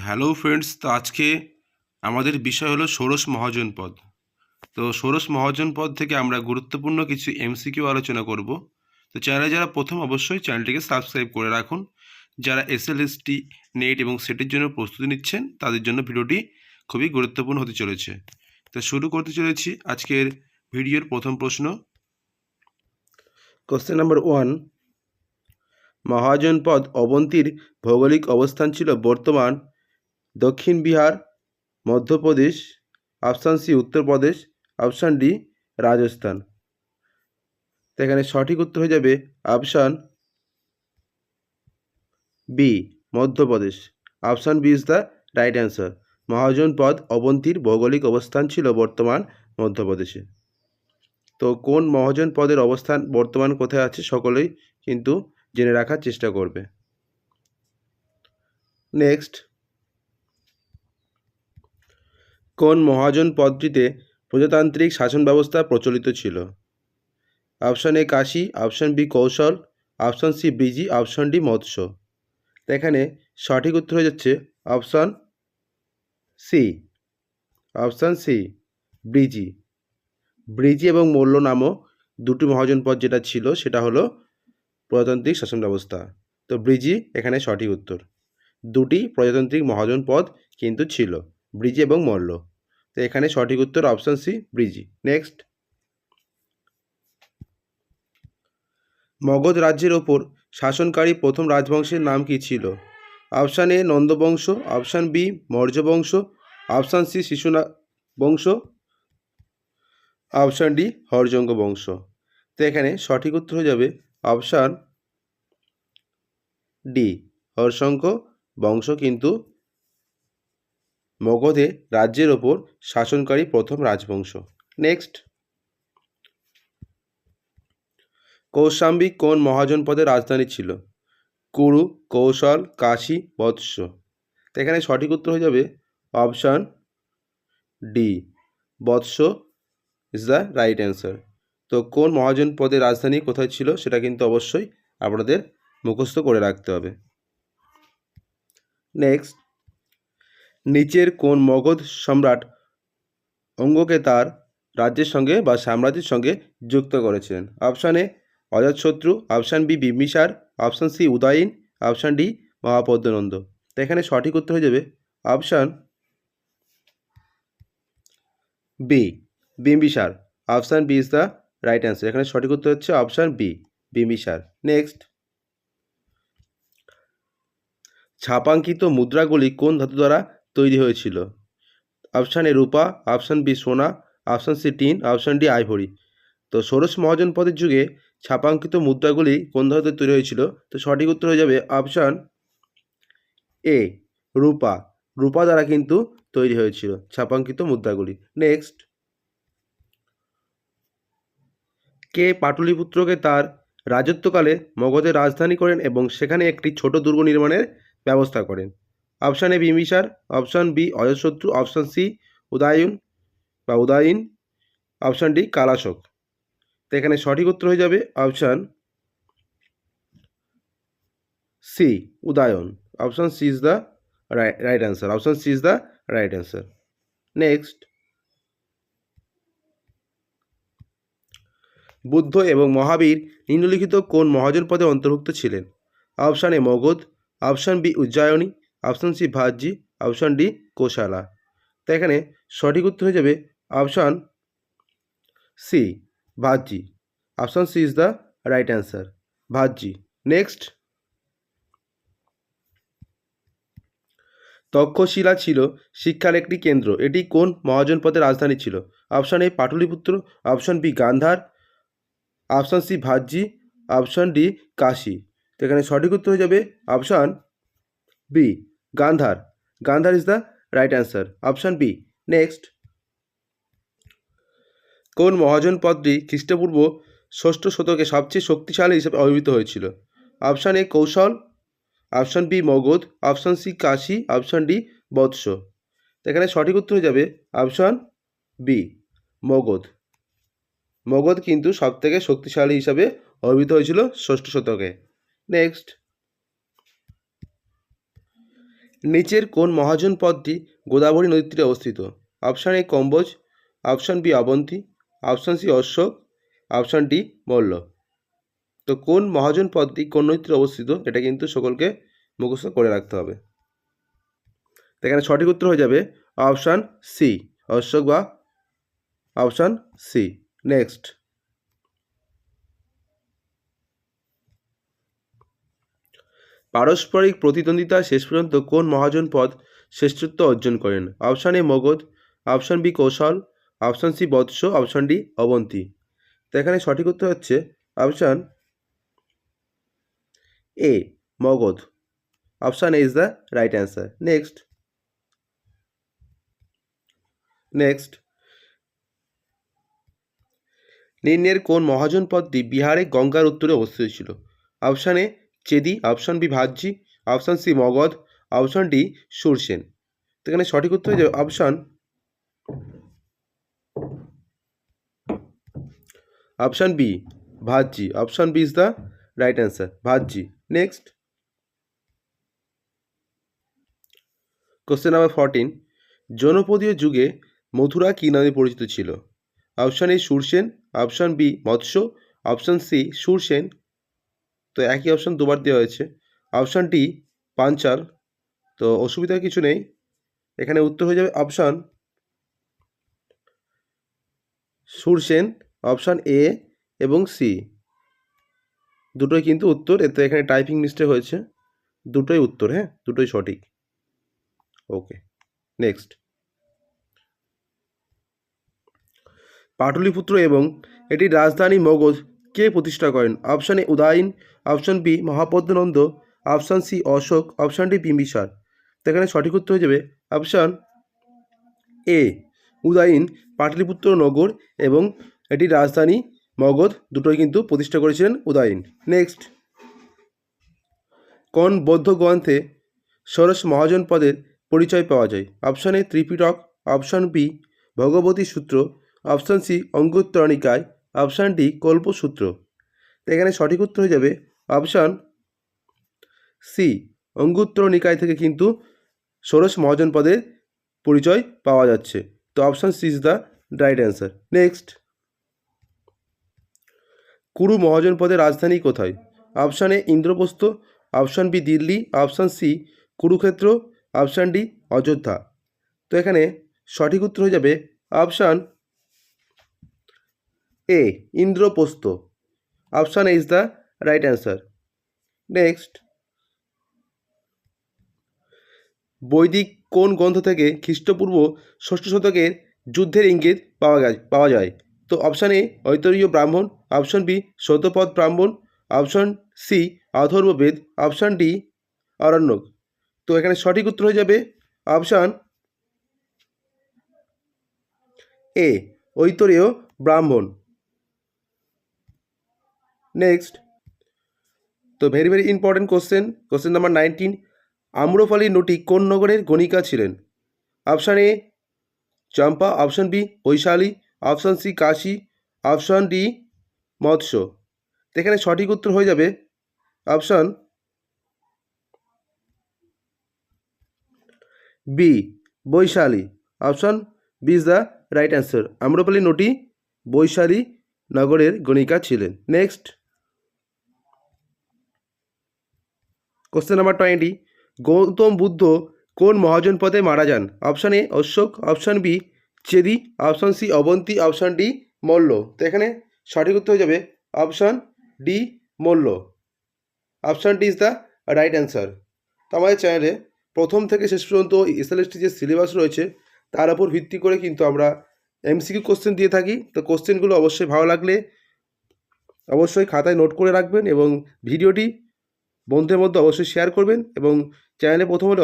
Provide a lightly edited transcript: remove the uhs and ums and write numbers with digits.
Hello friends, তো আজকে আমাদের বিষয় হলো ষোড়শ মহাজনপদ। তো ষোড়শ মহাজনপদ থেকে আমরা গুরুত্বপূর্ণ কিছু এমসিকিউ আলোচনা করব। তো চ্যানেলে যারা প্রথম, অবশ্যই চ্যানেলটিকে সাবস্ক্রাইব করে রাখুন। যারা এসএলএসটি, নেট এবং সেটের জন্য প্রস্তুতি নিচ্ছেন তাদের জন্য ভিডিওটি খুবই গুরুত্বপূর্ণ হতে চলেছে। তো শুরু করতে চলেছি আজকের ভিডিওর প্রথম প্রশ্ন। কোশ্চেন নাম্বার 1, মহাজনপদ অবন্তীর ভৌগোলিক অবস্থান ছিল বর্তমান দক্ষিণ Bihar, Madhya Pradesh, option C Uttar Pradesh, option D Rajasthan. তো এখানে সঠিক উত্তর হয়ে যাবে option B Madhya Pradesh. Option B is the right answer. মহাজনপদ অবন্তীর ভৌগোলিক অবস্থান ছিল বর্তমান মধ্যপ্রদেশে। তো কোন মহাজনপদের অবস্থান বর্তমান কোথায় আছে সকলেই কিন্তু জেনে রাখার চেষ্টা করবে। নেক্সট, কোন মহাজনপদটিতে প্রজাতান্ত্রিক শাসন ব্যবস্থা প্রচলিত ছিল? Option A Kashi, option B Kaushal, option C Vriji, option D Matsya. এখানে সঠিক উত্তর হয়ে যাচ্ছে option C. Option C Vriji. Vriji এবং মল্ল নামক দুটি মহাজনপদ যেটা ছিল সেটা হলো প্রজাতান্ত্রিক শাসন ব্যবস্থা। তো ব্রিজি এখানে সঠিক উত্তর। দুটি প্রজাতান্ত্রিক মহাজনপদ কিন্তু ছিল, ব্রিজি এবং মল্ল। তো এখানে সঠিক উত্তর option C Vriji. Next, Magadha রাজ্যের ওপর শাসনকারী প্রথম রাজবংশের নাম কী ছিল? অপশান এ নন্দবংশ, অপশান বি মৌর্য বংশ, অপশান সি শিশুনা বংশ, অপশান ডি হর্যঙ্গ বংশ। তো এখানে সঠিক উত্তর হয়ে যাবে অপশান ডি হর্যঙ্গ বংশ কিন্তু মগধে রাজ্যের ওপর শাসনকারী প্রথম রাজবংশ। নেক্সট, কৌশাম্বী কোন মহাজনপদের রাজধানী ছিল? কুরু, কৌশল, কাশী, বৎস। তো এখানে সঠিক উত্তর হয়ে যাবে option D Vatsa is the right answer. তো কোন মহাজনপদের রাজধানী কোথায় ছিল সেটা কিন্তু অবশ্যই আপনাদের মুখস্থ করে রাখতে হবে। নেক্সট, নিচের কোন মগধ সম্রাট অঙ্গকে তার রাজ্যের সঙ্গে বা সাম্রাজ্যের সঙ্গে যুক্ত করেছিলেন? Option A Ajatashatru, option B Bimbisara, option C Udayan, option D Mahapadmananda. তো এখানে সঠিক উত্তর হয়ে যাবে option B Bimbisara. Option B is the right answer. এখানে সঠিক উত্তর হচ্ছে অপশান বি বিম্বিসার। নেক্সট, ছাপাঙ্কিত মুদ্রাগুলি কোন ধাতু দ্বারা তৈরি হয়েছিল? অপশান এ রূপা, অপশান বি সোনা, option C tin, option D ivory. তো ষোড়শ মহাজনপদের যুগে ছাপাঙ্কিত মুদ্রাগুলি কোন ধাতুতে তৈরি হয়েছিল? তো সঠিক উত্তর হয়ে যাবে অপশান এ রূপা। রূপা দ্বারা কিন্তু তৈরি হয়েছিল ছাপাঙ্কিত মুদ্রাগুলি। নেক্সট, কে পাটলিপুত্রকে তার রাজত্বকালে মগধের রাজধানী করেন এবং সেখানে একটি ছোট দুর্গ নির্মাণের ব্যবস্থা করেন? Option A Bimbisara, option B Ajatashatru, option C Udayan, option D Kalashoka. তো এখানে সঠিক উত্তর হয়ে যাবে option C Udayan. Option C is the right answer. Option C is the right answer. Next, Buddha এবং মহাবীর নিম্নলিখিত কোন মহাজনপদে অন্তর্ভুক্ত ছিলেন? Option A Magadha, option B Ujjayini, option C Vajji, option D Kosala. তো এখানে সঠিক উত্তর হয়ে যাবে option C Vajji. Option C is the right answer, Vajji. Next, Taxila ছিল শিক্ষার একটি কেন্দ্র, এটি কোন মহাজনপদের রাজধানী ছিল? Option A Pataliputra, option B Gandhara, option C Vajji, option D Kashi. তো এখানে সঠিক উত্তর হয়ে যাবে option B Gandhara. Gandhara is the right answer, option B. Next, কোন মহাজনপদটি খ্রিস্টপূর্ব ষষ্ঠ শতকে সবচেয়ে শক্তিশালী হিসেবে অভিহিত হয়েছিল? Option A Kosala, option B Magadha, option C Kashi, option D Vatsa. এখানে সঠিক উত্তর হয়ে যাবে অপশান বি মগধ। মগধ কিন্তু সবথেকে শক্তিশালী হিসাবে অভিহিত হয়েছিল ষষ্ঠ শতকে। নেক্সট, নিচের কোন মহাজন পদটি গোদাবরী নদীর তীরে অবস্থিত? Option A Kamboja, option B Avanti, option C Ashoka, option D Malla. তো কোন মহাজন পদটি কোন নদীর তীরে অবস্থিত এটা কিন্তু সকলকে মুখস্থ করে রাখতে হবে। তো এখানে সঠিক উত্তর হয়ে যাবে অপশান সি অশোক বা অপশান সি। নেক্সট, পারস্পরিক প্রতিদ্বন্দ্বিতা শেষ পর্যন্ত কোন মহাজন পদ শ্রেষ্ঠত্ব অর্জন করেন? Option A Magadha, option B Kaushal, option C Vatsa, option D Avanti. তো এখানে সঠিক উত্তর হচ্ছে option A Magadha. Option A is the right answer. Next, নিম্নের কোন মহাজন পদটি বিহারে গঙ্গার উত্তরে অবস্থিত ছিল? Option A Chedi, option B Vajji, option C Magadha, option D Surasena. তো এখানে সঠিক উত্তর হয়ে যাবে option B Vajji. Option B is the right answer, Vajji. Next, question number 14, জনপদীয় যুগে মথুরা কী নামে পরিচিত ছিল? Option A Surasena, option B Matsya, option C Surasena. তো একই অপশান দুবার দেওয়া হয়েছে। Option D Panchala. তো অসুবিধার কিছু নেই, এখানে উত্তর হয়ে যাবে অপশান সুরসেন। অপশান এ এবং সি দুটোই কিন্তু উত্তর, এতে এখানে টাইপিং মিস্টেক হয়েছে। দুটোই উত্তর, হ্যাঁ, দুটোই সঠিক। ওকে, নেক্সট, পাটলিপুত্র এবং এটির রাজধানী মগধ কে প্রতিষ্ঠা করেন? Option A Udayan, option B Mahapadmananda, option C Ashoka, option D Bimbisara. তো এখানে সঠিক উত্তর হয়ে যাবে অপশান এ উদয়ন পাটলিপুত্র নগর এবং এটির রাজধানী মগধ দুটোই কিন্তু প্রতিষ্ঠা করেছিলেন উদয়ন। নেক্সট, কোন বৌদ্ধ গ্রন্থে ষোড়শ মহাজন পদের পরিচয় পাওয়া যায়? Option A Tripitaka, option B Bhagavati Sutra, option C Anguttara Nikaya, option D Kalpasutra. তো এখানে সঠিক উত্তর হয়ে যাবে অপশান সি অঙ্গুত্তর নিকায় থেকে কিন্তু ষোড়শ মহাজন পদের পরিচয় পাওয়া যাচ্ছে। তো option C is the right answer. Next, Kuru মহাজন পদের রাজধানী কোথায়? Option A Indraprastha, option B Delhi, option C Kurukshetra, option D Ayodhya. তো এখানে সঠিক উত্তর হয়ে যাবে option A Indraprastha. Option A is the right answer. Next, বৈদিক কোন গ্রন্থ থেকে খ্রিস্টপূর্ব ষষ্ঠ শতকের যুদ্ধের ইঙ্গিত পাওয়া যায়? তো অপশান এ ঐতরীয় ব্রাহ্মণ, option B Shatapatha Brahmana, option C Atharvaveda, option D Aranyaka. তো এখানে সঠিক উত্তর হয়ে যাবে অপশান এ ঐতরীয় ব্রাহ্মণ। নেক্সট, তো very very important question number 19, Amrapali নটি কোন নগরের গণিকা ছিলেন? Option A Champa, option B Vaishali, option C Kashi, option D Matsya. এখানে সঠিক উত্তর হয়ে যাবে option B Vaishali. Option B is the right answer. Amrapali নটি বৈশালী নগরের গণিকা ছিলেন। Next, question number 20, Gautama Buddha কোন মহাজন পদে মারা যান? Option A Ashoka, option B Chedi, option C Avanti, option D Malla. তো এখানে সঠিক উত্তর হয়ে যাবে option D Malla. Option D is the right answer. তো আমাদের চ্যানেলে প্রথম থেকে শেষ পর্যন্ত এসএলএসটি যে সিলেবাস রয়েছে তার উপর ভিত্তি করে কিন্তু আমরা এমসিকিউ কোশ্চেন দিয়ে থাকি। তো কোশ্চেনগুলো অবশ্যই ভালো লাগলে অবশ্যই খাতায় নোট করে রাখবেন এবং ভিডিওটি বন্ধুদের মধ্যে অবশ্যই শেয়ার করবেন এবং চ্যানেলে প্রথম হলে